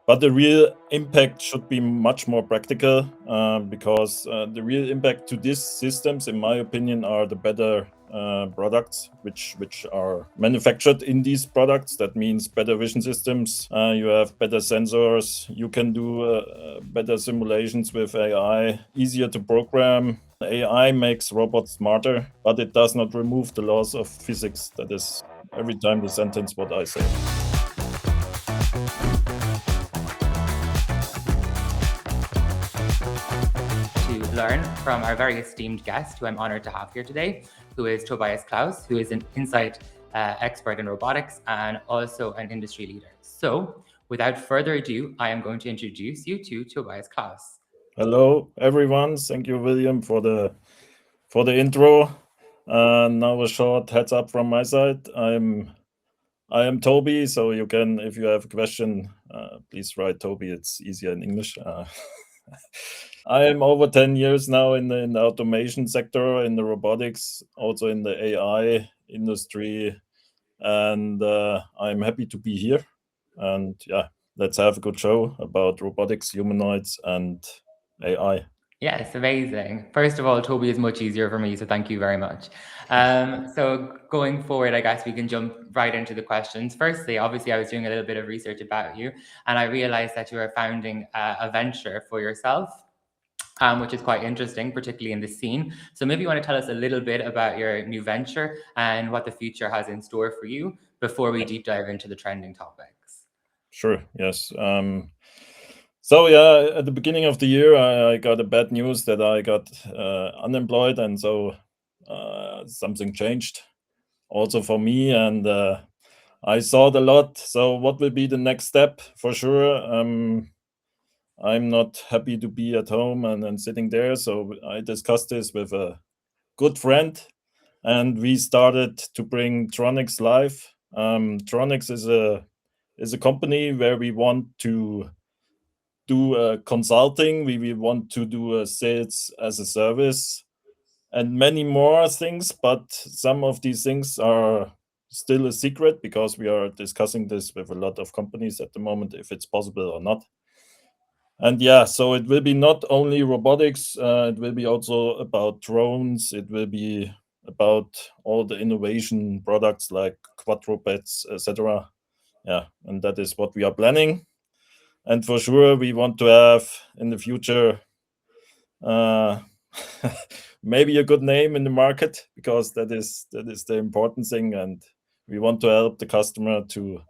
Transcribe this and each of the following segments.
But the real impact should be much more practical, because the real impact to these systems, in my opinion, are the better products which are manufactured in these products. That means better vision systems. You have better sensors. You can do better simulations with AI, easier to program. AI makes robots smarter, but it does not remove the laws of physics. That is every time the sentence what I say. To learn from our very esteemed guest, who I'm honored to have here today, who is Tobias Klaus, who is an insight expert in robotics and also an industry leader. So, without further ado, I am going to introduce you to Tobias Klaus. Hello, everyone. Thank you, William, for the intro. Now a short heads up from my side. I am Toby, so you can, if you have a question, please write Toby. It's easier in English. I am over 10 years now in the automation sector, in the robotics, also in the AI industry, and I'm happy to be here. And yeah, let's have a good show about robotics, humanoids, and AI. Yes, amazing. First of all, Toby is much easier for me, so thank you very much. So going forward, I guess we can jump right into the questions. Firstly, obviously, I was doing a little bit of research about you, and I realized that you are founding a venture for yourself, which is quite interesting, particularly in this scene. So maybe you want to tell us a little bit about your new venture and what the future has in store for you before we deep dive into the trending topics. Sure, yes. So yeah, at the beginning of the year, I got a bad news that I got unemployed, and so something changed also for me, and I thought a lot. So what will be the next step? For sure, I'm not happy to be at home and sitting there. So I discussed this with a good friend, and we started to bring T2ronics live. T2ronics is a company where we want to do consulting. We want to do sales as a service and many more things, but some of these things are still a secret because we are discussing this with a lot of companies at the moment, if it's possible or not. And yeah, so it will be not only robotics, it will be also about drones, it will be about all the innovation products like quadrupeds, etc. Yeah, and that is what we are planning. And for sure, we want to have in the future maybe a good name in the market, because that is the important thing, and we want to help the customer to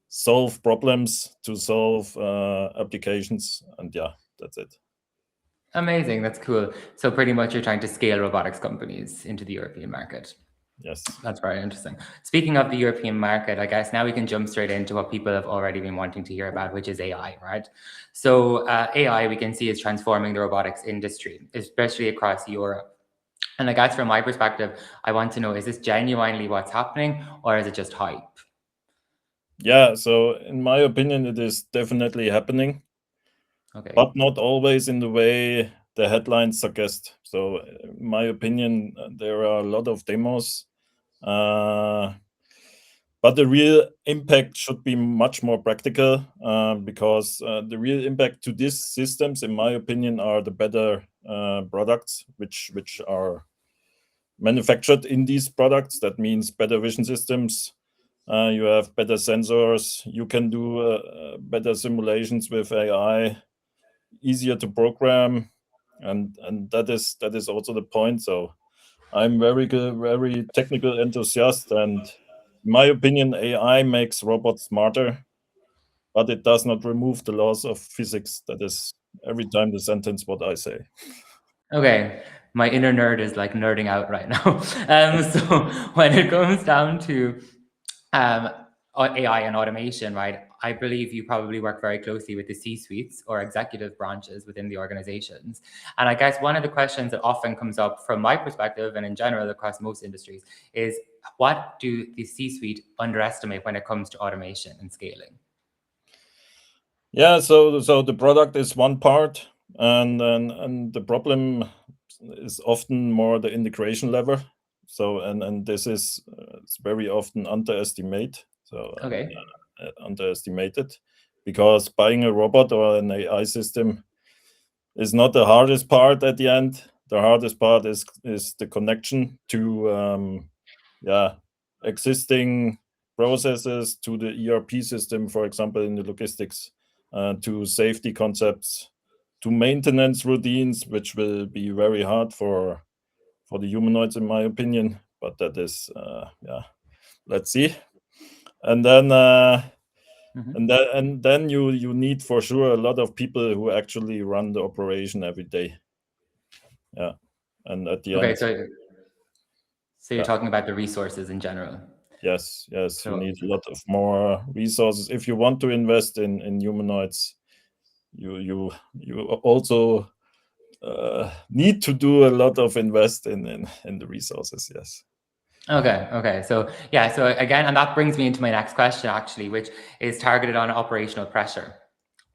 solve problems, to solve applications, and yeah, that's it. Amazing, that's cool. So pretty much you're trying to scale robotics companies into the European market. Yes. That's very interesting. Speaking of the European market, I guess now we can jump straight into what people have already been wanting to hear about, which is AI, right? So AI, we can see, is transforming the robotics industry, especially across Europe. And I guess from my perspective, I want to know, is this genuinely what's happening, or is it just hype? Yeah, so in my opinion, it is definitely happening, Okay. but not always in the way the headlines suggest. So in my opinion, there are a lot of demos, but the real impact should be much more practical, because the real impact to these systems, in my opinion, are the better products which are manufactured in these products. That means better vision systems. You have better sensors. You can do better simulations with AI, easier to program, and that is also the point. So I'm very technical enthusiast, and in my opinion, AI makes robots smarter, but it does not remove the laws of physics. That is every time the sentence what I say. Okay, my inner nerd is like nerding out right now. So when it comes down to AI and automation, right, I believe you probably work very closely with the C-suites or executive branches within the organizations. And I guess one of the questions that often comes up from my perspective and in general across most industries is, what do the C-suite underestimate when it comes to automation and scaling? Yeah, so the product is one part, and the problem is often more the integration level. So and this is it's very often underestimated. So Okay. underestimated, because buying a robot or an AI system is not the hardest part at the end. The hardest part is the connection to existing processes, to the ERP system, for example, in the logistics, to safety concepts, to maintenance routines, which will be very hard for the humanoids, in my opinion. But that is, let's see. And then and then you need for sure a lot of people who actually run the operation every day. Yeah, and at the Okay, end, so you're talking about the resources in general. yes, So you need a lot of more resources if you want to invest in humanoids. You also need to do a lot of invest in the resources. Yes. Okay. So yeah, so again, and that brings me into my next question actually, which is targeted on operational pressure,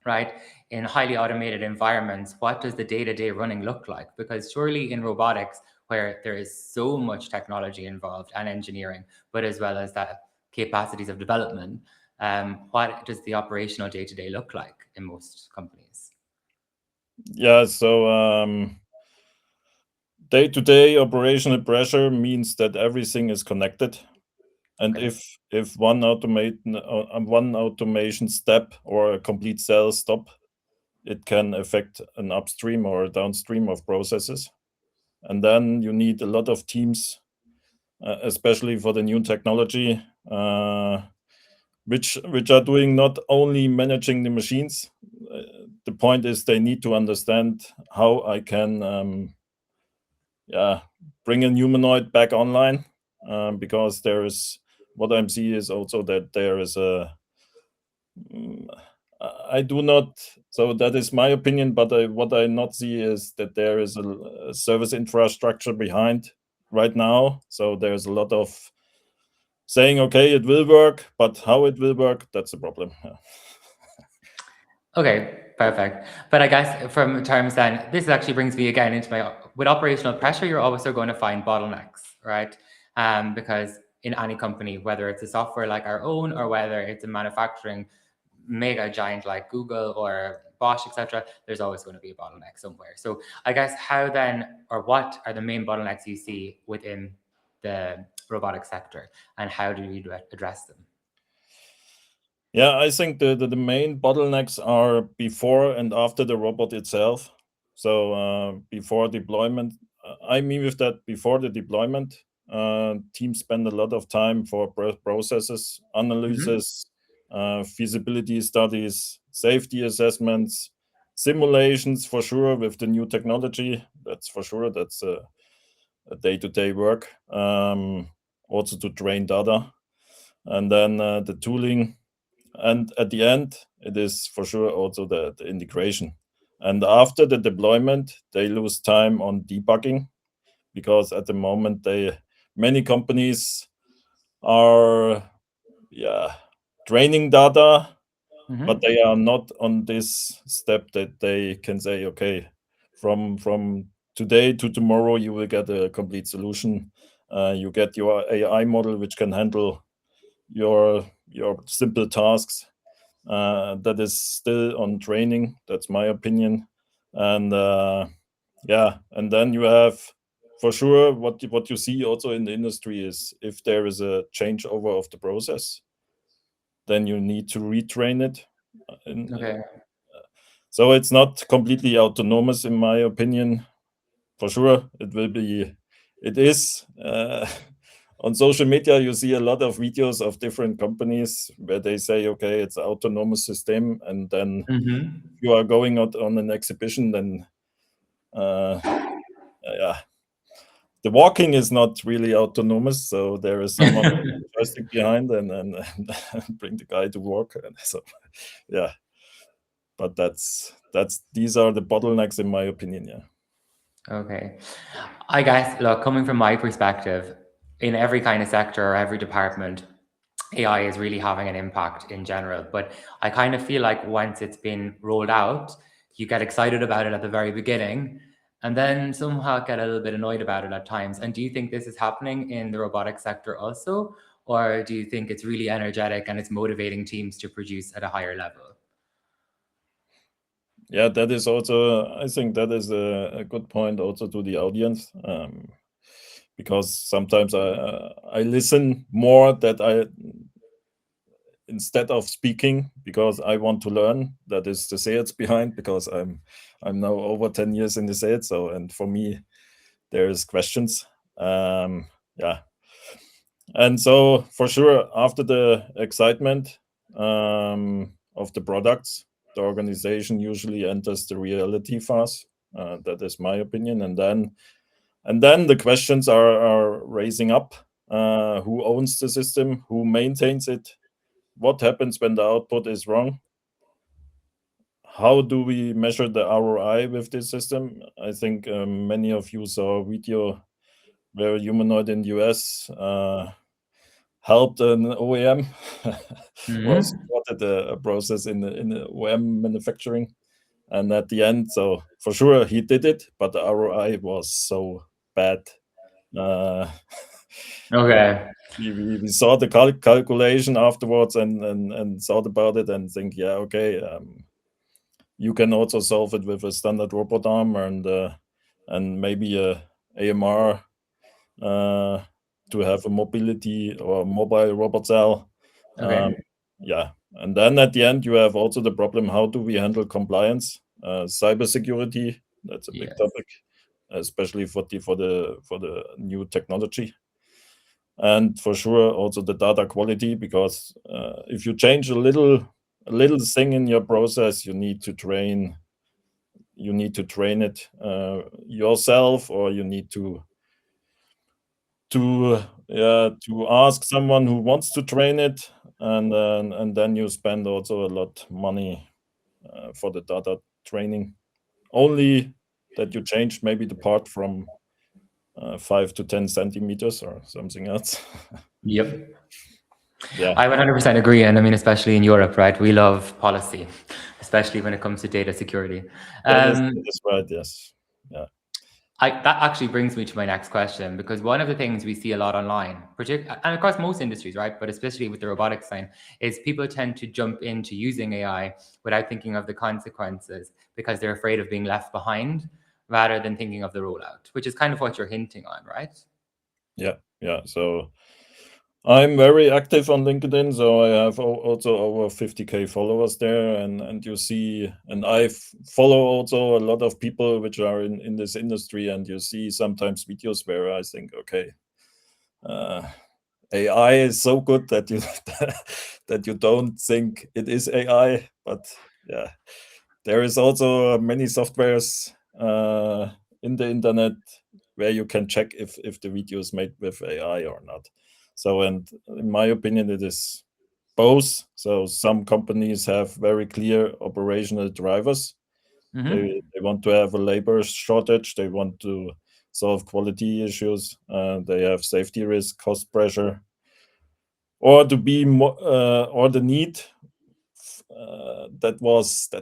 right? In highly automated environments, what does the day-to-day running look like? Because surely in robotics, where there is so much technology involved and engineering, but as well as that capacities of development, what does the operational day-to-day look like in most companies? Yeah. So day-to-day operational pressure means that everything is connected. And Okay. if one automation step or a complete cell stop, it can affect an upstream or a downstream of processes. And then you need a lot of teams, especially for the new technology, which are doing not only managing the machines. The point is they need to understand how I can bring a humanoid back online, because there is what I'm seeing is also that there is a I do not. So that is my opinion, but what I not see is that there is a service infrastructure behind right now. So there's a lot of saying, okay, it will work, but how it will work, that's a problem. Yeah. Okay, perfect. But I guess from terms then, this actually brings me again into with operational pressure, you're also going to find bottlenecks, right? Because in any company, whether it's a software like our own or whether it's a manufacturing mega giant like Google or Bosch, etc., there's always going to be a bottleneck somewhere. So I guess how then, or what are the main bottlenecks you see within the robotic sector, and how do you address them? Yeah, I think the main bottlenecks are before and after the robot itself. So before deployment, I mean with that before the deployment, teams spend a lot of time for processes, analysis, feasibility studies, safety assessments, simulations for sure with the new technology. That's for sure. That's a day-to-day work. Also to train data, and then the tooling, and at the end it is for sure also the integration. And after the deployment they lose time on debugging, because at the moment many companies are training data, but they are not on this step that they can say, okay, from today to tomorrow you will get a complete solution. You get your AI model which can handle your simple tasks. That is still on training. That's my opinion. And and then you have for sure what you see also in the industry is if there is a changeover of the process, then you need to retrain it. Okay. So it's not completely autonomous, in my opinion. For sure, it is. On social media, you see a lot of videos of different companies where they say, okay, it's an autonomous system. And then you are going out on an exhibition, then the walking is not really autonomous. So there is someone with the joystick behind and bring the guy to walk. And so, yeah. But these are the bottlenecks, in my opinion. Yeah. Okay. I guess, look, coming from my perspective, in every kind of sector or every department, AI is really having an impact in general. But I kind of feel like once it's been rolled out, you get excited about it at the very beginning and then somehow get a little bit annoyed about it at times. And do you think this is happening in the robotics sector also? Or do you think it's really energetic and it's motivating teams to produce at a higher level? Yeah, that is also, I think that is a good point also to the audience, because sometimes I listen more that I instead of speaking, because I want to learn. That is the sales behind, because I'm now over 10 years in the sales. So, and for me, there is questions. Yeah. And so for sure, after the excitement of the products, the organization usually enters the reality phase. That is my opinion. And then the questions are raising up. Who owns the system? Who maintains it? What happens when the output is wrong? How do we measure the ROI with this system? I think many of you saw a video where a humanoid in the US helped an OEM or Hmm. supported a process in the OEM manufacturing. And at the end, so for sure he did it, but the ROI was so bad. Uh, yeah, Okay. we saw the calculation afterwards and thought about it and think, yeah, okay, you can also solve it with a standard robot arm and maybe a AMR uh, to have a mobility or mobile robot cell. Um, Okay. yeah, and then at the end you have also the problem: how do we handle compliance, cybersecurity? That's a big Yes. topic, especially for the new technology, and for sure also the data quality, because if you change a little thing in your process, you need to train it yourself, or you need to ask someone who wants to train it, and then you spend also a lot money for the data training, only that you change maybe the part from 5 to 10 centimeters or something else. Yep. Yeah, I 100% agree. And I mean, especially in Europe, right? We love policy, especially when it comes to data security. that is that Um, is right. Yes. Yeah. that actually brings me to my next question, because one of the things we see a lot online, and across most industries, right, but especially with the robotics side, is people tend to jump into using AI without thinking of the consequences because they're afraid of being left behind rather than thinking of the rollout, which is kind of what you're hinting on, right? Yeah. Yeah. So I'm very active on LinkedIn, so I have also over 50K followers there, and you see, and follow also a lot of people which are in this industry, and you see sometimes videos where I think, okay, uh, AI is so good that you that you don't think it is AI, but yeah, there is also many softwares in the internet where you can check if the video is made with AI or not. So, and in my opinion, it is both. So some companies have very clear operational drivers. They, Mm-hmm. they want to have a labor shortage. They want to solve quality issues. They have safety risk, cost pressure, or to be more, or the need. That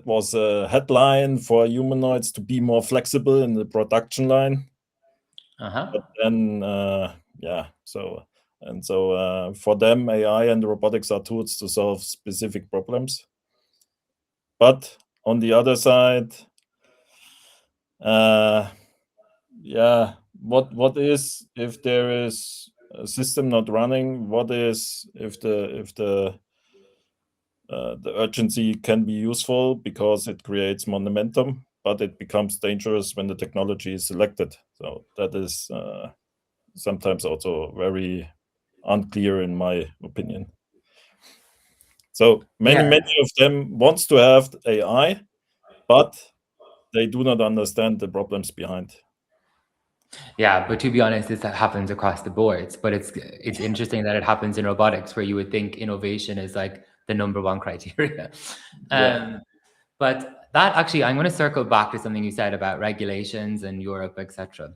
was a headline for humanoids to be more flexible in the production line. Uh-huh. But then, yeah, for them, AI and robotics are tools to solve specific problems. But on the other side, uh, yeah, what is if there is a system not running? What is if the urgency can be useful because it creates momentum, but it becomes dangerous when the technology is selected. So that is sometimes also very unclear in my opinion. So many Yeah. many of them wants to have AI, but they do not understand the problems behind. Yeah, but to be honest, this happens across the boards. But it's interesting that it happens in robotics, where you would think innovation is like the number one criteria. Yeah. Um, but that actually, I'm going to circle back to something you said about regulations in Europe, etc.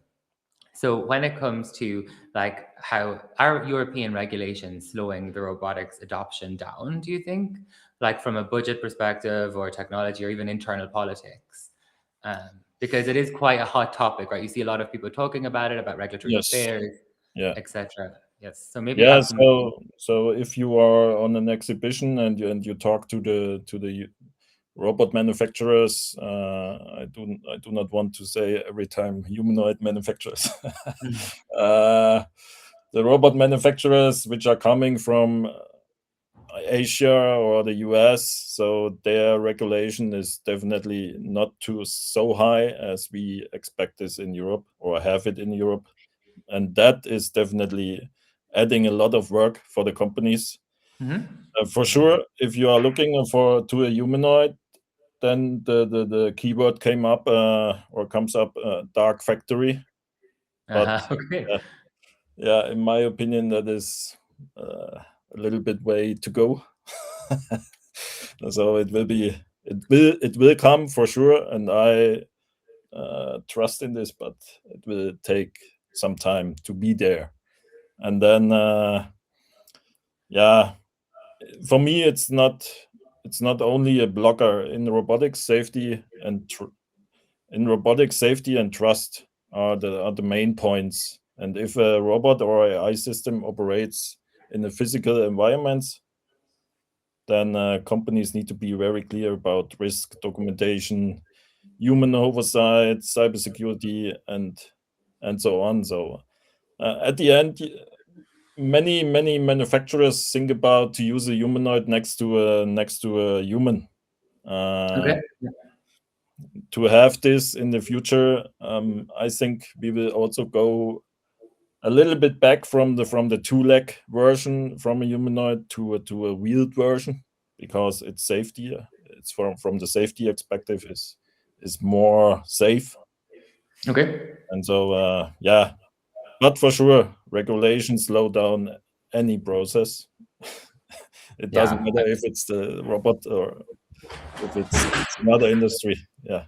So when it comes to like how are European regulations slowing the robotics adoption down, do you think, like from a budget perspective or technology or even internal politics? Because it is quite a hot topic, right? You see a lot of people talking about it, about regulatory Yes. affairs, Yeah. etc. Yes. So maybe you Yeah. have some. So if you are on an exhibition and you talk to the robot manufacturers. I do not want to say every time humanoid manufacturers. The robot manufacturers which are coming from Asia or the US, so their regulation is definitely not too so high as we expect this in Europe or have it in Europe, and that is definitely adding a lot of work for the companies. For sure, if you are looking to a humanoid, then the keyword came up or comes up, dark factory. But Okay. yeah, in my opinion, that is a little bit way to go. So it will come for sure, and I trust in this, but it will take some time to be there. And then yeah, for me it's not only a blocker in robotics safety and trust are the main points. And if a robot or AI system operates in a physical environment, then companies need to be very clear about risk documentation, human oversight, cybersecurity, and so on. So at the end, many manufacturers think about to use a humanoid next to a human. Okay. To have this in the future, I think we will also go a little bit back from the two-leg version from a humanoid to a wheeled version, because it's safety. It's from the safety perspective is more safe. Okay. And so yeah, but for sure, regulations slow down any process. It doesn't Yeah. matter if it's the robot or if it's another industry. Yeah.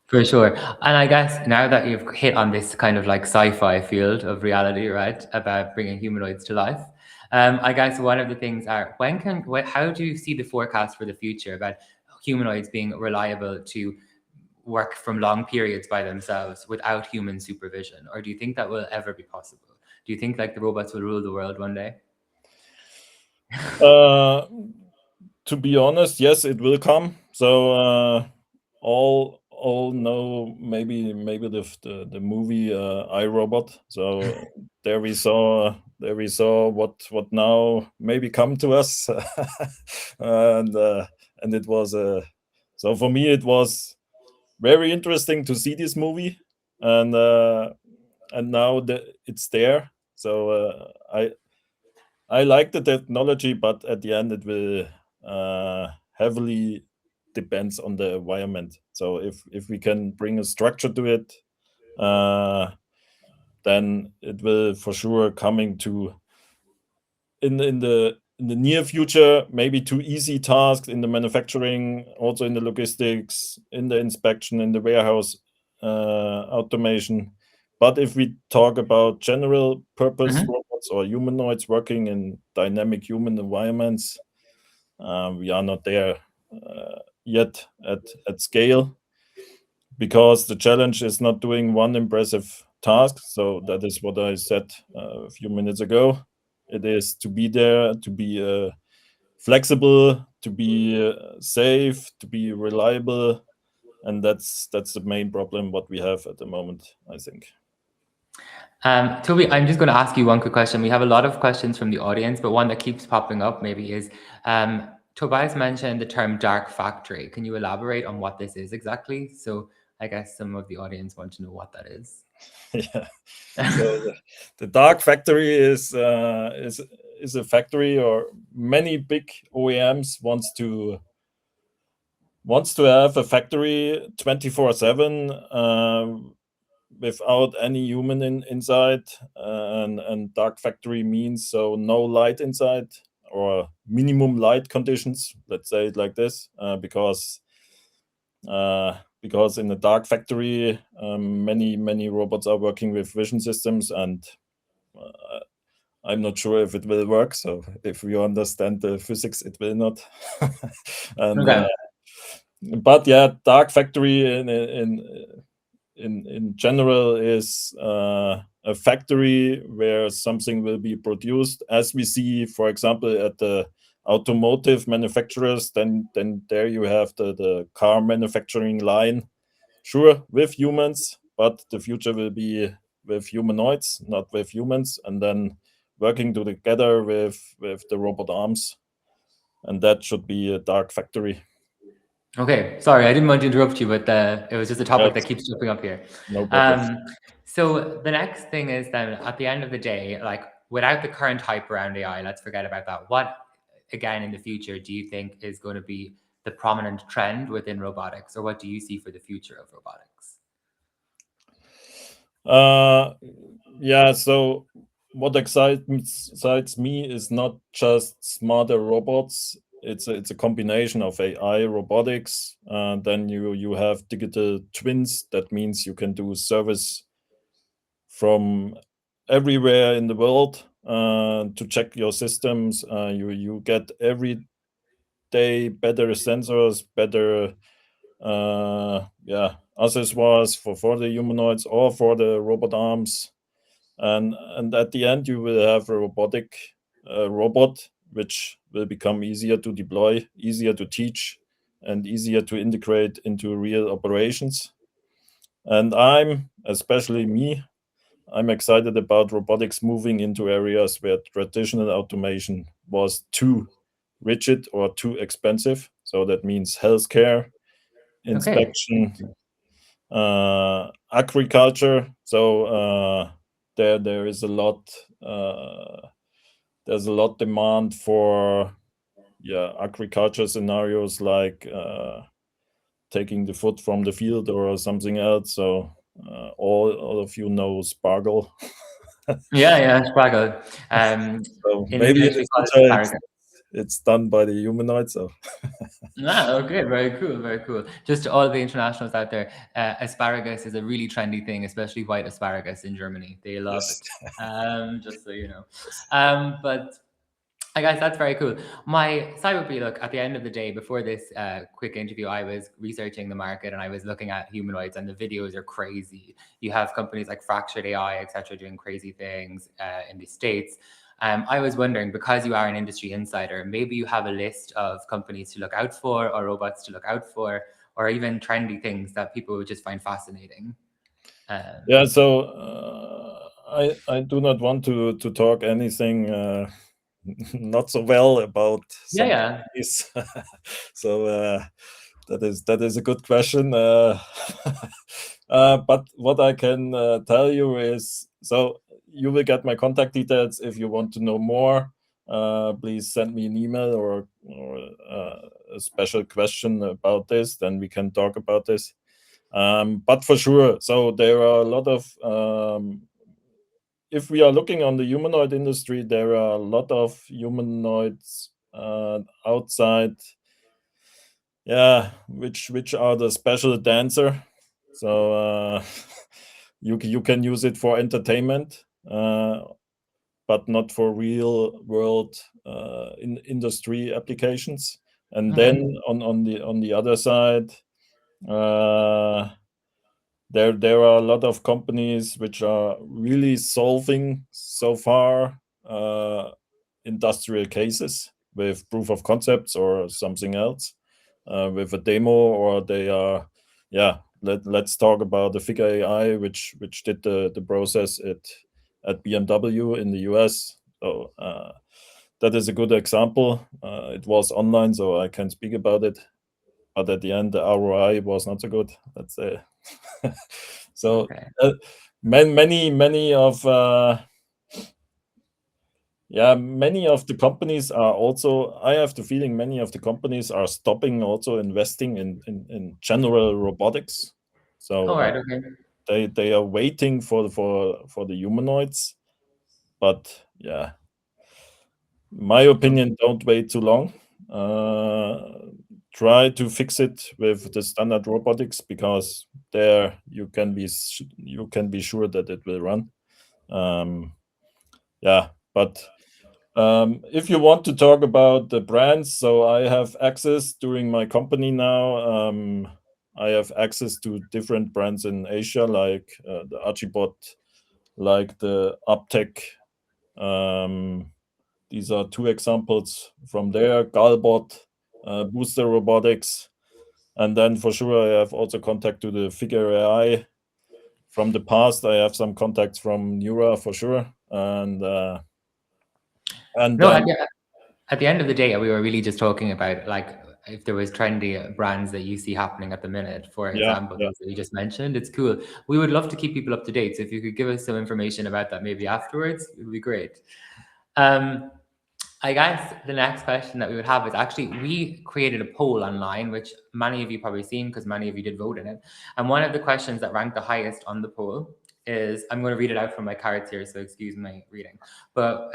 For sure. And I guess now that you've hit on this kind of like sci-fi field of reality, right, about bringing humanoids to life, I guess one of the things are how do you see the forecast for the future about humanoids being reliable to work from long periods by themselves without human supervision? Or do you think that will ever be possible? Do you think like the robots will rule the world one day? To be honest, yes, it will come. So all know maybe the movie iRobot. So there we saw what now maybe come to us, and it was so for me it was very interesting to see this movie, and now it's there. So I like the technology, but at the end it will heavily depends on the environment. So if we can bring a structure to it, then it will for sure coming to in the near future, maybe too easy tasks in the manufacturing, also in the logistics, in the inspection, in the warehouse automation. But if we talk about general purpose robots or humanoids working in dynamic human environments, we are not there yet at scale, because the challenge is not doing one impressive task. So that is what I said a few minutes ago. It is to be there, to be flexible, to be safe, to be reliable, and that's the main problem what we have at the moment, I think. Toby, I'm just going to ask you one quick question. We have a lot of questions from the audience, but one that keeps popping up maybe is, Tobias mentioned the term dark factory. Can you elaborate on what this is exactly? So I guess some of the audience want to know what that is. Yeah. So the dark factory is a factory, or many big OEMs wants to have a factory 24/7 without any human inside, and dark factory means so no light inside or minimum light conditions, let's say it like this, because in the dark factory many robots are working with vision systems, and I'm not sure if it will work. So if you understand the physics, it will not. And Okay. but yeah, dark factory in general is a factory where something will be produced, as we see, for example, at the automotive manufacturers, then there you have the car manufacturing line, sure, with humans, but the future will be with humanoids, not with humans, and then working together with the robot arms, and that should be a dark factory. Okay, sorry, I didn't want to interrupt you, but it was just a topic that Yes, keeps jumping up here. no problem. So the next thing is then at the end of the day, like without the current hype around AI, let's forget about that. What, again, in the future, do you think is going to be the prominent trend within robotics, or what do you see for the future of robotics? Yeah, so what excites me is not just smarter robots. It's a combination of AI, robotics. Then you have digital twins. That means you can do service from everywhere in the world to check your systems. You get every day better sensors, better accessoires for the humanoids or for the robot arms, and at the end you will have a robotic robot which will become easier to deploy, easier to teach, and easier to integrate into real operations. And I'm excited about robotics moving into areas where traditional automation was too rigid or too expensive. So that means healthcare, Okay. inspection, agriculture. So there is a lot. There's a lot demand for agriculture scenarios like taking the food from the field or something else. So all of you know Sparkle. Yeah, Sprago. So In maybe in English, the we call it future asparagus. it's done by the humanoid. So Ah, okay, very cool, very cool. Just to all the internationals out there, asparagus is a really trendy thing, especially white asparagus in Germany. They love yes, it. Just so you know. But I guess that's very cool. My side would be, look, at the end of the day, before this quick interview, I was researching the market and I was looking at humanoids, and the videos are crazy. You have companies like Fractured AI, etc., doing crazy things in the States. I was wondering, because you are an industry insider, maybe you have a list of companies to look out for, or robots to look out for, or even trendy things that people would just find fascinating. yeah. So I do not want to talk anything not so well about Yeah, some yeah. companies. So that is a good question. But what I can tell you is, so you will get my contact details if you want to know more. Please send me an email or a special question about this, then we can talk about this. But for sure, so there are a lot of if we are looking on the humanoid industry, there are a lot of humanoids outside, which are the special dancer. So you can use it for entertainment, but not for real world in industry applications. And Okay. then on the other side, uh, there are a lot of companies which are really solving so far industrial cases with proof of concepts or something else, with a demo, or they are let's talk about the figure AI which did the process at BMW in the US. So that is a good example. It was online, so I can speak about it, but at the end the ROI was not so good. That's so Okay. many of many of the companies are also, I have the feeling many of the companies are stopping also investing in general robotics. So All right. Okay. they are waiting for the humanoids, but my opinion, don't wait too long. Try to fix it with the standard robotics, because there you can be sure that it will run. But if you want to talk about the brands, so I have access during my company now. I have access to different brands in Asia, like the Archibot, like the Uptech, These are two examples from there. Galbot, Booster Robotics, and then for sure I have also contact to the Figure AI. From the past, I have some contacts from Neura for sure, and No, then at the end of the day, we were really just talking about like if there was trendy brands that you see happening at the minute, for example, those that you just mentioned. It's cool. We would love to keep people up to date. So if you could give us some information about that maybe afterwards, it would be great. I guess the next question that we would have is actually, we created a poll online, which many of you probably seen because many of you did vote in it. And one of the questions that ranked the highest on the poll is, I'm going to read it out from my cards here, so excuse my reading. But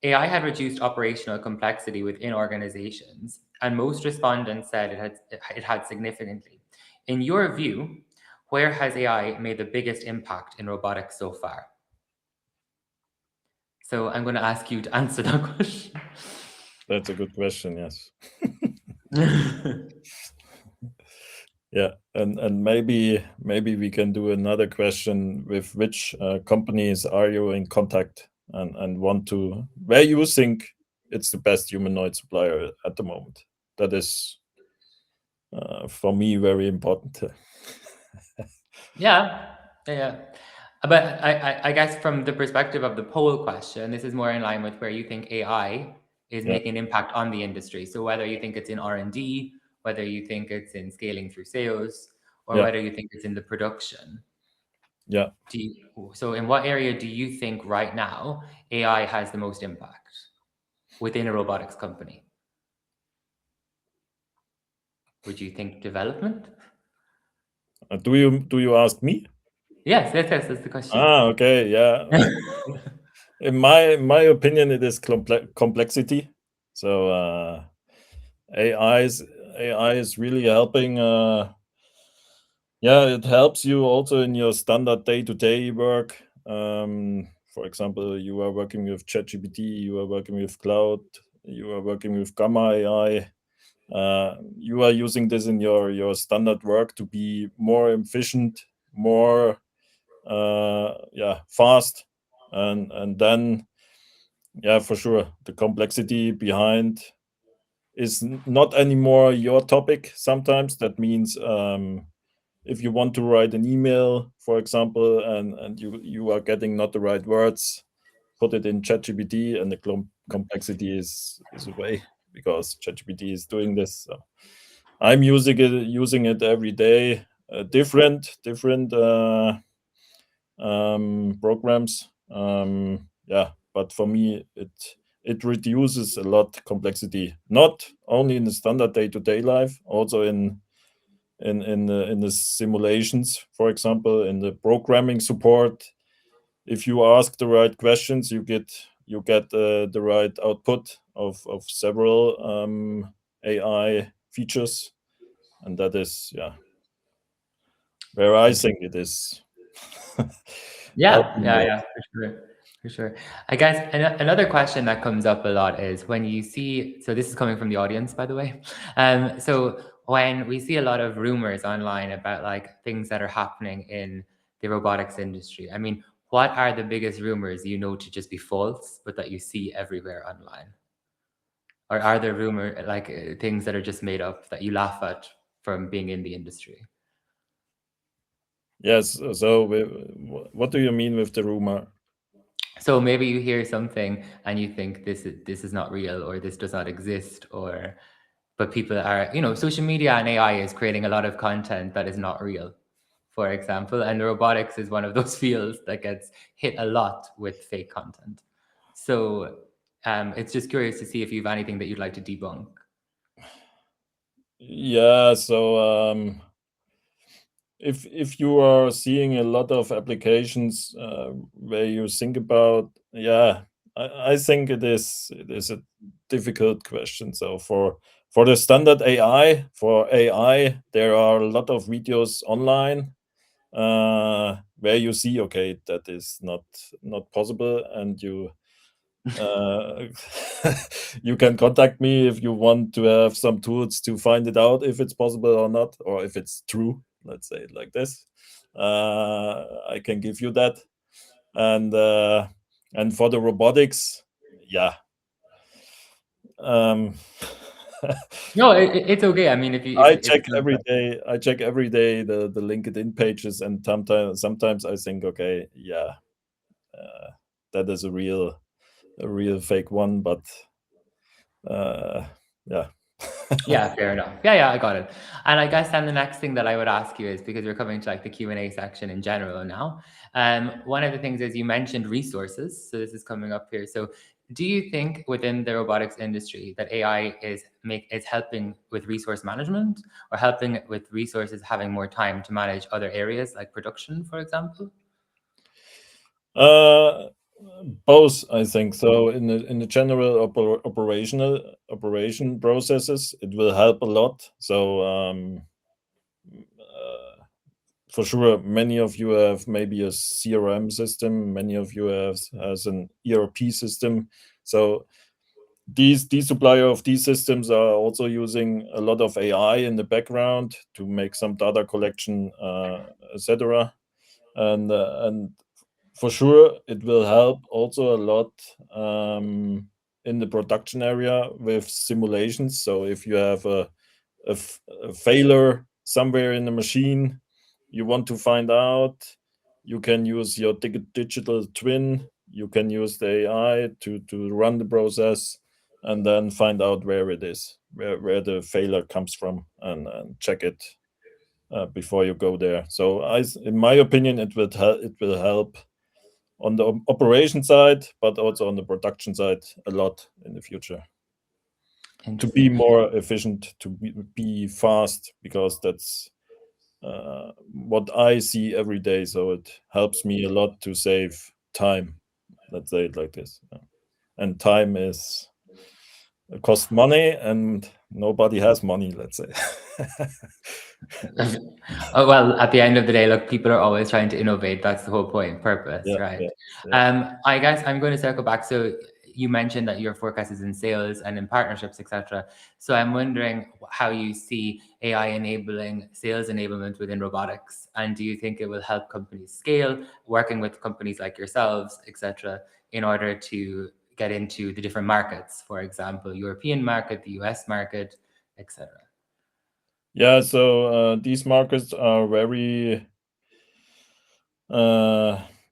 AI had reduced operational complexity within organizations, and most respondents said it had significantly. In your view, where has AI made the biggest impact in robotics so far? So I'm going to ask you to answer that question. That's a good question, yes. Yeah, and maybe we can do another question with which companies are you in contact and want to, where you think it's the best humanoid supplier at the moment. That is for me very important. Yeah. But I guess from the perspective of the poll question, this is more in line with where you think AI is making an impact on the industry. So whether you think it's in R&D, whether you think it's in scaling through sales, or whether you think it's in the production. Yeah. So in what area do you think right now AI has the most impact within a robotics company? Would you think development? Do you ask me? Yes, that's the question. Okay, yeah. In my opinion, it is complexity. So AI is really helping. It helps you also in your standard day-to-day work. For example, you are working with ChatGPT, you are working with Cloud, you are working with Gamma AI. You are using this in your standard work to be more efficient, more fast, and then for sure the complexity behind is not anymore your topic. Sometimes that means if you want to write an email, for example, and you are getting not the right words, put it in ChatGPT, and the complexity is away because ChatGPT is doing this. So I'm using it every day. Different programs. But for me, it reduces a lot complexity, not only in the standard day-to-day life, also in the simulations, for example, in the programming support. If you ask the right questions, you get the right output of several AI features, and that is where I think it is. For sure. I guess another question that comes up a lot is when you see, so this is coming from the audience, by the way. So when we see a lot of rumors online about like things that are happening in the robotics industry, I mean, what are the biggest rumors you know to just be false, but that you see everywhere online? Or are there rumor like things that are just made up that you laugh at from being in the industry? Yes. So what do you mean with the rumor? So maybe you hear something and you think this is not real, or this does not exist, but people are, social media and AI is creating a lot of content that is not real, for example, and robotics is one of those fields that gets hit a lot with fake content. So it's just curious to see if you have anything that you'd like to debunk. Yeah. So if you are seeing a lot of applications where you think about, I think it is a difficult question. So for the standard AI, there are a lot of videos online where you see, okay, that is not possible, and you you can contact me if you want to have some tools to find it out if it's possible or not, or if it's true. Let's say it like this. I can give you that, and for the robotics, Um, No, it's okay. I mean, if I if check it's not every day. I check every day the LinkedIn pages, and sometimes I think, okay, yeah, that is a real fake one, but yeah. yeah, fair enough. Yeah, I got it. And I guess then the next thing that I would ask you is, because we're coming to like the Q&A section in general now. One of the things is you mentioned resources. So this is coming up here. So do you think within the robotics industry that AI is helping with resource management, or helping with resources having more time to manage other areas like production, for example? Both, I think. So in the general operation processes, it will help a lot. So for sure, many of you have maybe a CRM system. Many of you has an ERP system. So these supplier of these systems are also using a lot of AI in the background to make some data collection, etc. And for sure, it will help also a lot in the production area with simulations. So if you have a failure somewhere in the machine, you want to find out, you can use your digital twin, you can use the AI to run the process, and then find out where it is, where the failure comes from, and check it before you go there. So in my opinion, it will help on the operation side, but also on the production side a lot in the future, to be Interesting. more efficient, to be fast, because that's what I see every day. So it helps me a lot to save time. Let's say it like this. Yeah. And time is cost money, and nobody has money. Let's say. Oh, well, at the end of the day, look, people are always trying to innovate. That's the whole point, purpose, Yeah, right? yeah, yeah. I guess I'm going to circle back. So you mentioned that your forecast is in sales and in partnerships, etc. So I'm wondering how you see AI enabling sales enablement within robotics, and do you think it will help companies scale, working with companies like yourselves, etc., in order to get into the different markets, for example, European market, the US market, etc. Yeah. So these markets are very.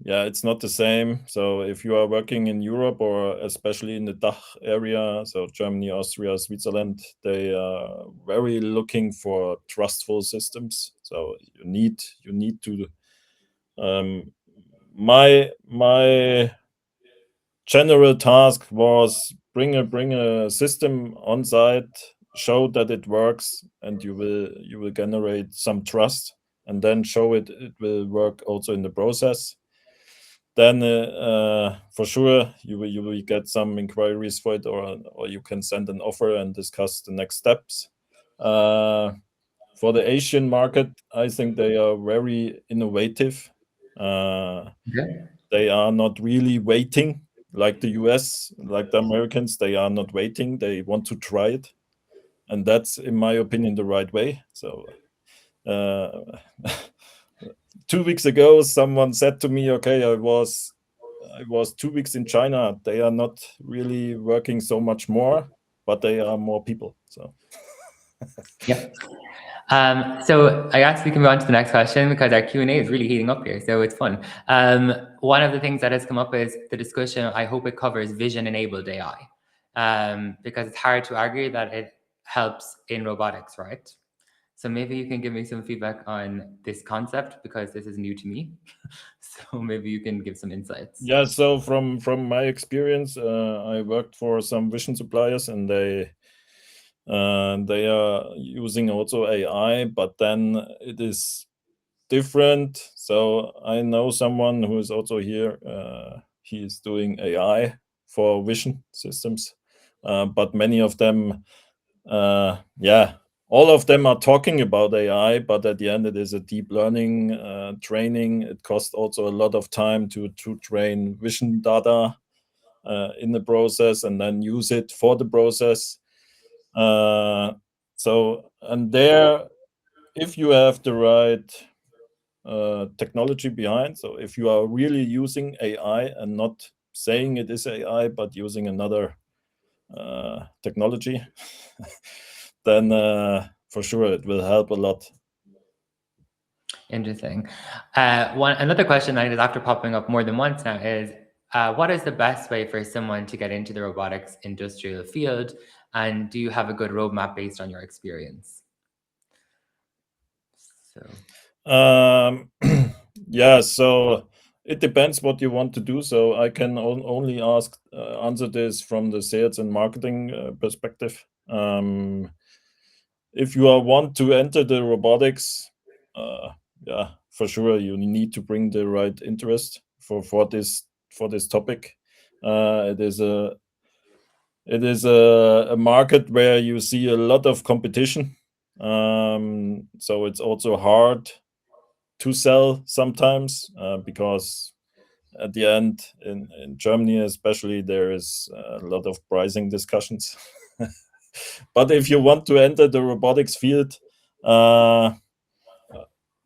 Yeah, it's not the same. So if you are working in Europe, or especially in the DACH area, so Germany, Austria, Switzerland, they are very looking for trustful systems. So you need to. My general task was bring a system on site, show that it works, and you will generate some trust, and then show it will work also in the process. Then for sure you will get some inquiries for it, or you can send an offer and discuss the next steps. For the Asian market, I think they are very innovative. Okay. They are not really waiting like the US, like the Americans. They are not waiting. They want to try it, and that's, in my opinion, the right way. So. Uh, 2 weeks ago, someone said to me, "Okay, I was 2 weeks in China. They are not really working so much more, but they are more people." So Yep. So I guess we can move on to the next question, because our Q&A is really heating up here, so it's fun. One of the things that has come up is the discussion. I hope it covers vision-enabled AI, because it's hard to argue that it helps in robotics, right? So maybe you can give me some feedback on this concept, because this is new to me. So maybe you can give some insights. yeah, so from my experience, I worked for some vision suppliers, and they are using also AI, but then it is different. So I know someone who is also here. He is doing AI for vision systems, but many of them, yeah, all of them are talking about AI, but at the end it is a deep learning training. It costs also a lot of time to train vision data in the process, and then use it for the process. So, and there, if you have the right technology behind, so if you are really using AI and not saying it is AI, but using another technology, then for sure it will help a lot. Interesting. Another question that is after popping up more than once now is, what is the best way for someone to get into the robotics industrial field? And do you have a good roadmap based on your experience? Yeah, so it depends what you want to do. So I can only answer this from the sales and marketing perspective. If you want to enter the robotics, yeah, for sure you need to bring the right interest for this topic. It is a market where you see a lot of competition. So it's also hard to sell sometimes because at the end in Germany especially there is a lot of pricing discussions. But if you want to enter the robotics field,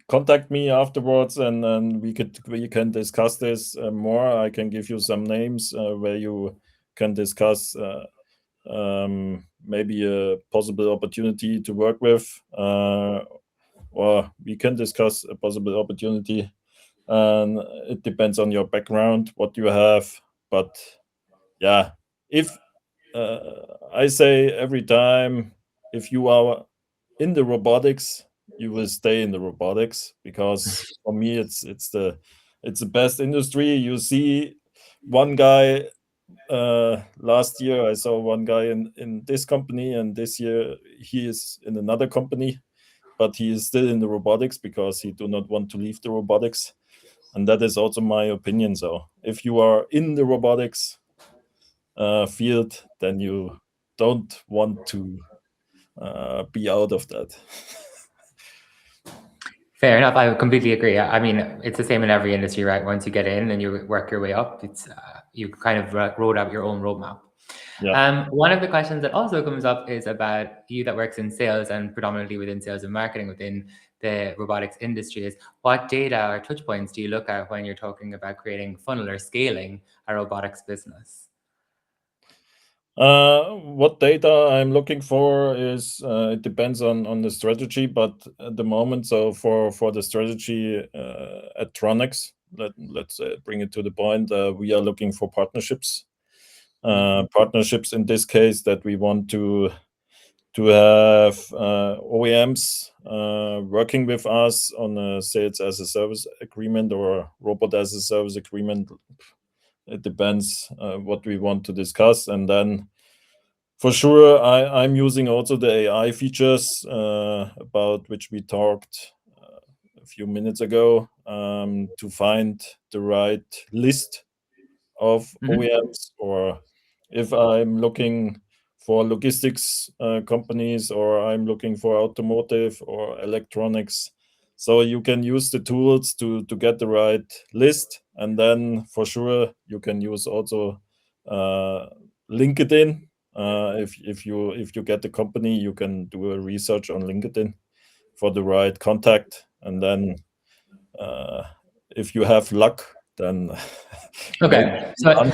contact me afterwards and we can discuss this more. I can give you some names where you can discuss maybe a possible opportunity to work with, or we can discuss a possible opportunity. And it depends on your background, what you have. But yeah, if I say every time, if you are in the robotics, you will stay in the robotics, because for me it's the best industry. You see one guy, last year I saw one guy in this company, and this year he is in another company, but he is still in the robotics because he do not want to leave the robotics. And that is also my opinion. So if you are in the robotics field, then you don't want to be out of that. Fair enough. I completely agree. I mean, it's the same in every industry, right? Once you get in and you work your way up, it's you kind of wrote out your own roadmap. Yeah. One of the questions that also comes up is about you that works in sales and predominantly within sales and marketing within the robotics industry is, what data or touch points do you look at when you're talking about creating funnel or scaling a robotics business? What data I'm looking for is it depends on the strategy, but at the moment, so for the strategy at T2ronics, let's bring it to the point. We are looking for partnerships. Partnerships in this case that we want to have OEMs working with us on a sales as a service agreement or robot as a service agreement. It depends what we want to discuss. And then for sure, I'm using also the AI features about which we talked a few minutes ago, to find the right list of OEMs, or if I'm looking for logistics companies, or I'm looking for automotive or electronics. So you can use the tools to get the right list, and then for sure you can use also LinkedIn. If you get the company, you can do a research on LinkedIn for the right contact, and then if you have luck, then Okay, so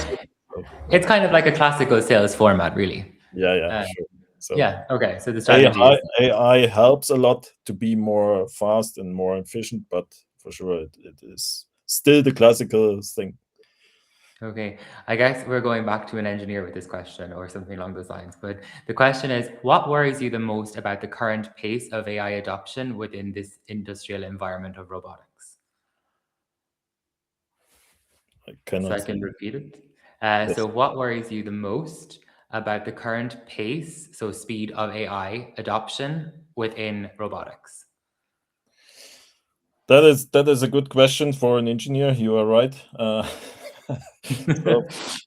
it's kind of like a classical sales format, really. Yeah, sure. So yeah, okay. So the strategy is AI helps a lot to be more fast and more efficient, but for sure it is still the classical thing. okay. I guess we're going back to an engineer with this question or something along those lines. But the question is, what worries you the most about the current pace of AI adoption within this industrial environment of robotics? I cannot. So I can repeat it. So what worries you the most about the current pace, so speed of AI adoption within robotics? That is a good question for an engineer. You are right. So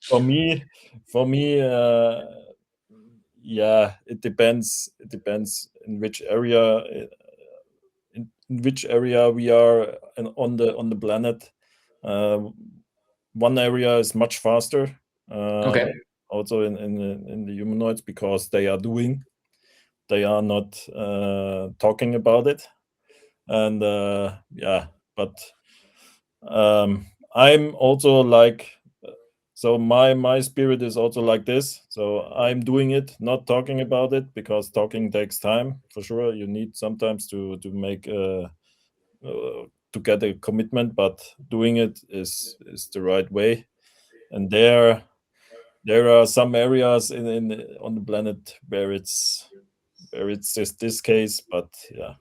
for me, yeah, it depends. It depends in which area, in which area we are on the planet. One area is much faster. Okay. Also in the humanoids, because they are doing. They are not talking about it. And yeah, but I'm also like so my spirit is also like this. So I'm doing it, not talking about it, because talking takes time for sure. You need sometimes to make to get a commitment, but doing it is the right way. And there are some areas in on the planet where it's just this case, but yeah.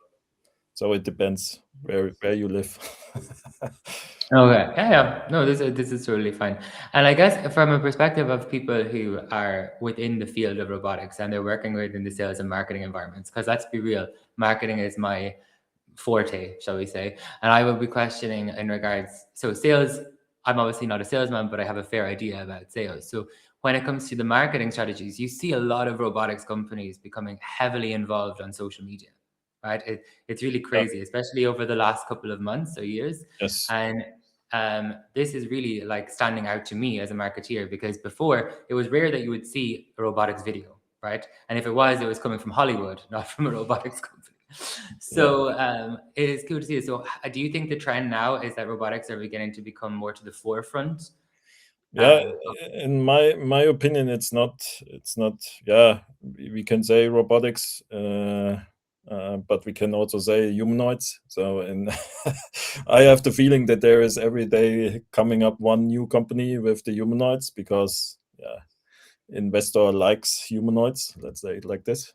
So it depends where you live. Okay. Yeah. No, this is totally fine. And I guess from a perspective of people who are within the field of robotics and they're working within the sales and marketing environments, because let's be real, marketing is my forte, shall we say. And I will be questioning in regards, so sales, I'm obviously not a salesman, but I have a fair idea about sales. So when it comes to the marketing strategies, you see a lot of robotics companies becoming heavily involved on social media, right? It's really Yeah. crazy, especially over the last couple of months or years. Yes. And this is really like standing out to me as a marketeer, because before it was rare that you would see a robotics video, right? And if it was coming from Hollywood, not from a robotics company. So it is cool to see. So do you think the trend now is that robotics are beginning to become more to the forefront? Yeah, in my opinion, it's not. Yeah, we can say robotics, but we can also say humanoids. So, and I have the feeling that there is every day coming up one new company with the humanoids, because yeah, investor likes humanoids. Let's say it like this,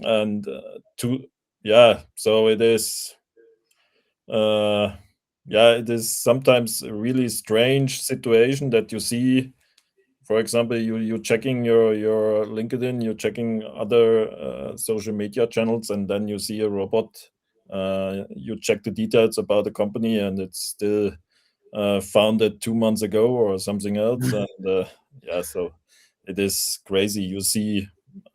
and to yeah. So it is. Yeah, it is sometimes a really strange situation that you see. For example, you checking your LinkedIn, you're checking other social media channels, and then you see a robot. You check the details about the company, and it's still founded 2 months ago or something else. And yeah, so it is crazy. You see,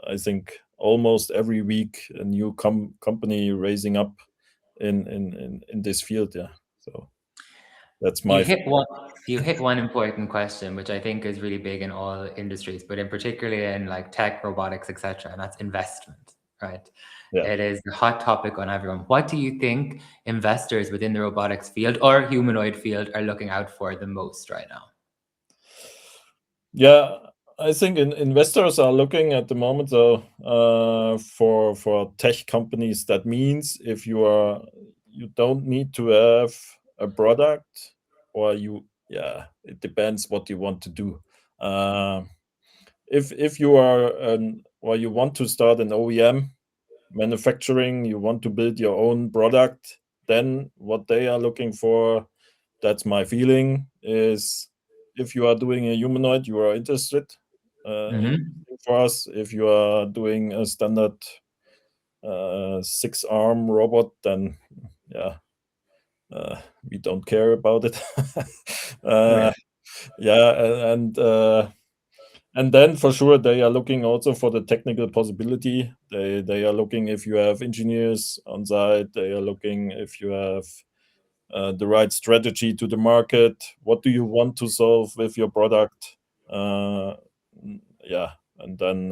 I think almost every week a new company raising up in this field. Yeah, so that's You my hit one. You hit one important question, which I think is really big in all industries, but in particularly in like tech, robotics, etc., and that's investment, right? yeah. It is the hot topic on everyone. What do you think investors within the robotics field or humanoid field are looking out for the most right now? Yeah, I think investors are looking at the moment, though, for tech companies. That means if you don't need to have a product, or yeah, it depends what you want to do. Uh, if you are or you want to start an OEM manufacturing, you want to build your own product, then what they are looking for, that's my feeling, is if you are doing a humanoid, you are interested Mm-hmm. for us. If you are doing a standard 6-arm robot, then yeah, we don't care about it. uh, Right. yeah, and then for sure they are looking also for the technical possibility. They are looking if you have engineers on site. They are looking if you have the right strategy to the market. What do you want to solve with your product? Yeah, and then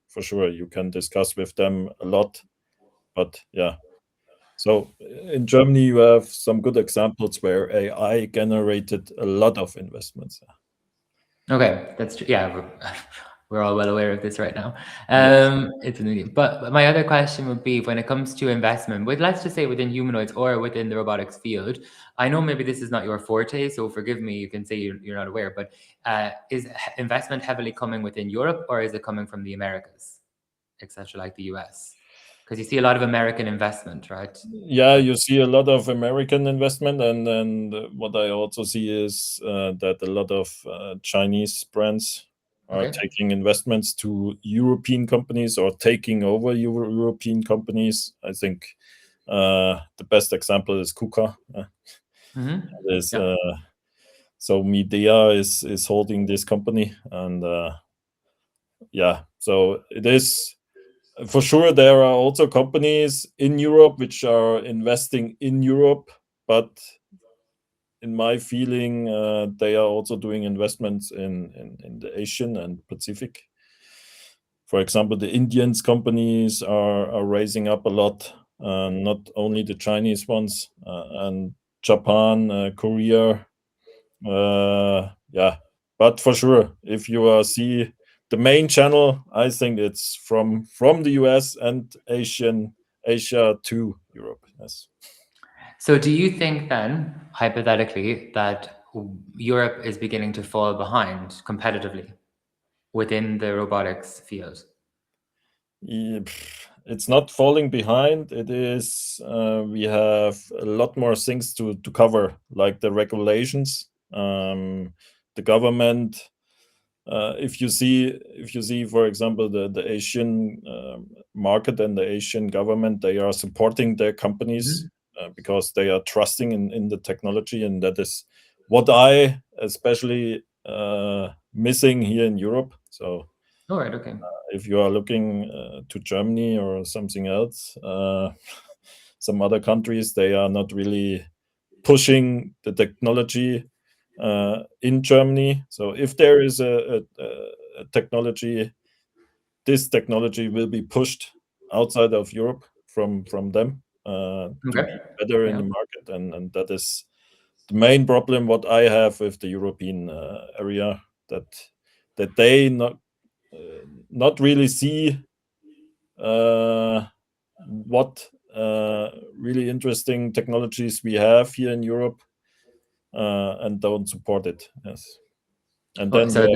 for sure you can discuss with them a lot. But yeah, so in Germany you have some good examples where AI generated a lot of investments. Okay, that's true. Yeah, we're all well aware of this right now. Yes. It's a new, but my other question would be when it comes to investment, with let's just say within humanoids or within the robotics field. I know maybe this is not your forte, so forgive me. You can say you're not aware, but is investment heavily coming within Europe or is it coming from the Americas, etc., like the US? Because you see a lot of American investment, right? Yeah, you see a lot of American investment, and then what I also see is that a lot of Chinese brands are Okay. taking investments to European companies or taking over European companies. I think the best example is KUKA. Mm-hmm. Is Yeah. so Midea is holding this company, and yeah, so it is. For sure, there are also companies in Europe which are investing in Europe, but in my feeling, they are also doing investments in the Asian and Pacific. For example, the Indians companies are raising up a lot, not only the Chinese ones, and Japan, Korea. Yeah, but for sure, if you see the main channel, I think it's from the US and Asia to Europe. Yes. So do you think then, hypothetically, that Europe is beginning to fall behind competitively within the robotics field? It's not falling behind. It is we have a lot more things to cover, like the regulations, the government. If you see, for example, the Asian market and the Asian government, they are supporting their companies because they are trusting in the technology, and that is what I especially missing here in Europe. So All right, okay. if you are looking to Germany or something else, some other countries, they are not really pushing the technology in Germany. So if there is a technology, this technology will be pushed outside of Europe from them to be Okay. better in Yeah. the market, and that is the main problem what I have with the European area, that they not really see what really interesting technologies we have here in Europe, and don't support it. Yes, and Oh, then so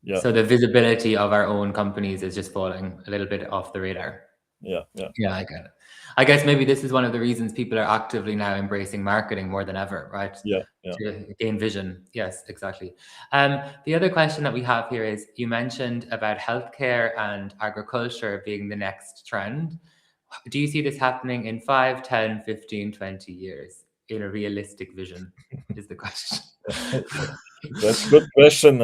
yeah, the visibility of our own companies is just falling a little bit off the radar. yeah. Yeah, I get it. I guess maybe this is one of the reasons people are actively now embracing marketing more than ever, right? Yeah. To gain vision. Yes, exactly. The other question that we have here is, you mentioned about healthcare and agriculture being the next trend. Do you see this happening in 5, 10, 15, 20 years in a realistic vision is the question. That's a good question.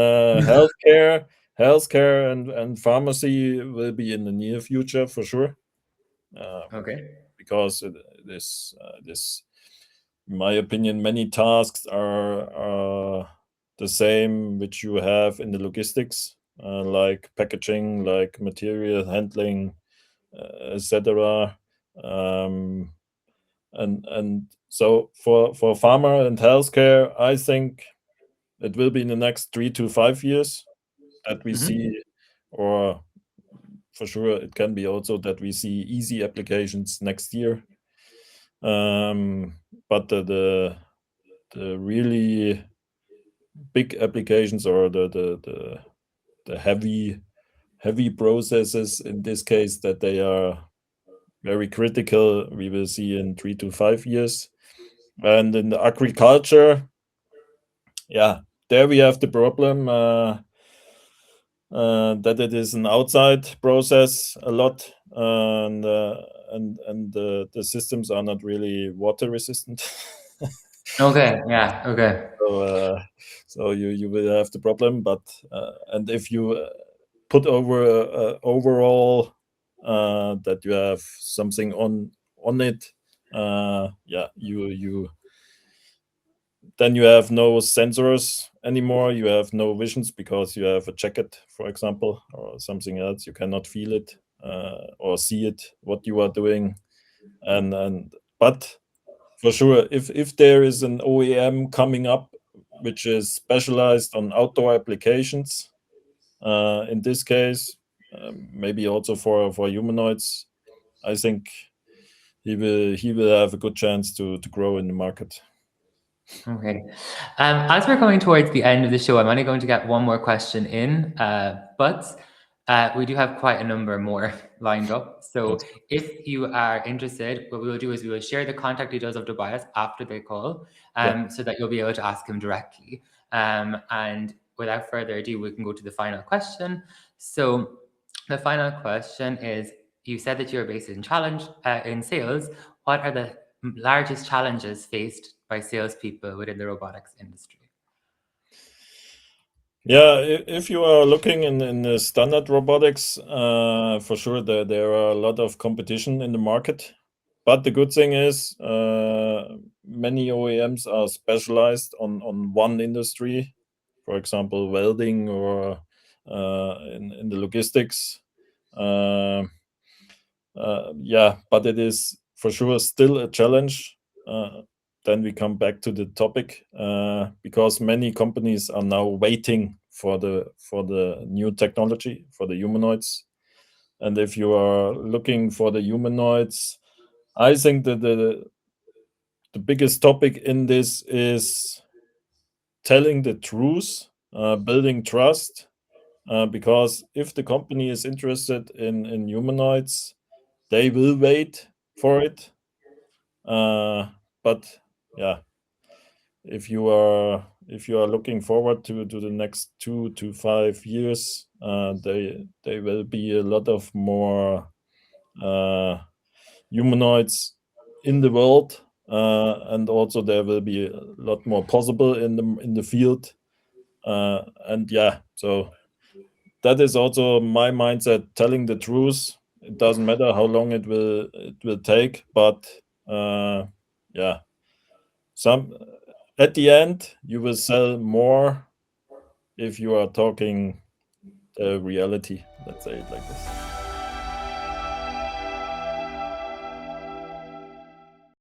Healthcare and pharmacy will be in the near future for sure, Okay. because this, in my opinion, many tasks are the same which you have in the logistics, like packaging, like material handling, etc. Um, and so for pharma and healthcare, I think it will be in the next 3 to 5 years that we Mhm. see, or for sure it can be also that we see easy applications next year. But the really big applications, or the heavy processes in this case, that they are very critical, we will see in 3 to 5 years. And in the agriculture, yeah, there we have the problem that it is an outside process a lot, and the systems are not really water resistant. Okay. Yeah. Okay. So you will have the problem, but and if you put over overall that you have something on it, yeah, you then you have no sensors anymore, you have no visions, because you have a jacket, for example, or something else. You cannot feel it or see it what you are doing. And but for sure, if there is an OEM coming up which is specialized on outdoor applications, in this case, maybe also for humanoids, I think he will have a good chance to grow in the market. Okay. As we're coming towards the end of the show, I'm only going to get one more question in, but we do have quite a number more lined up. So Yes. if you are interested, what we will do is we will share the contact details of Tobias after the call, Yeah. so that you'll be able to ask him directly. And without further ado, we can go to the final question. So the final question is, you said that you're based in sales. What are the largest challenges faced by salespeople within the robotics industry? Yeah, if you are looking in the standard robotics, for sure there are a lot of competition in the market. But the good thing is, many OEMs are specialized on one industry, for example, welding, or in the logistics. Uh, yeah, but it is for sure still a challenge. then we come back to the topic, because many companies are now waiting for the new technology, for the humanoids. And if you are looking for the humanoids, I think that the biggest topic in this is telling the truth, building trust, because if the company is interested in humanoids, they will wait for it. But yeah, if you are looking forward to the next 2 to 5 years, they will be a lot of more humanoids in the world, and also there will be a lot more possible in the field. And yeah, so that is also my mindset, telling the truth. It doesn't matter how long it will take, but yeah, some at the end you will sell more if you are talking the reality, let's say it like this.